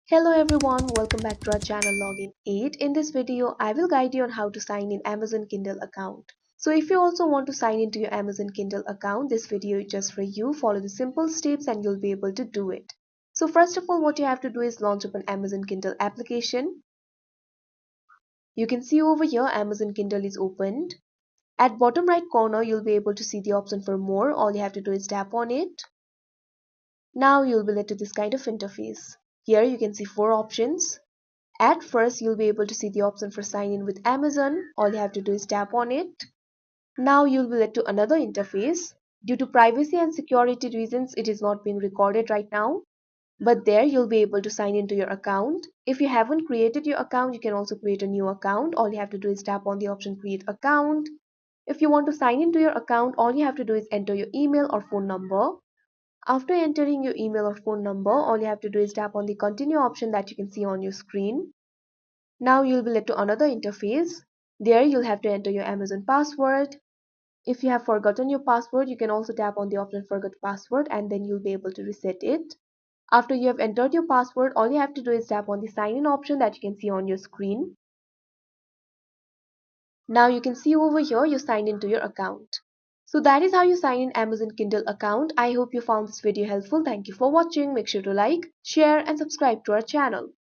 Hello everyone, welcome back to our channel Login 8. In this video, I will guide you on how to sign in Amazon Kindle account. So if you also want to sign into your Amazon Kindle account, this video is just for you. Follow the simple steps and you'll be able to do it. So first of all, what you have to do is launch up an Amazon Kindle application. You can see over here Amazon Kindle is opened. At bottom right corner, you'll be able to see the option for more. All you have to do is tap on it. Now you'll be led to this kind of interface. Here you can see four options. At first, you'll be able to see the option for sign in with Amazon. All you have to do is tap on it. Now you'll be led to another interface. Due to privacy and security reasons, it is not being recorded right now. But there you'll be able to sign into your account. If you haven't created your account, you can also create a new account. All you have to do is tap on the option create account. If you want to sign into your account, all you have to do is enter your email or phone number. After entering your email or phone number, all you have to do is tap on the continue option that you can see on your screen. Now you'll be led to another interface. There you'll have to enter your Amazon password. If you have forgotten your password, you can also tap on the option forgot password and then you'll be able to reset it. After you have entered your password, all you have to do is tap on the sign in option that you can see on your screen. Now you can see over here you signed into your account. So that is how you sign in Amazon Kindle account. I hope you found this video helpful. Thank you for watching. Make sure to like, share and subscribe to our channel.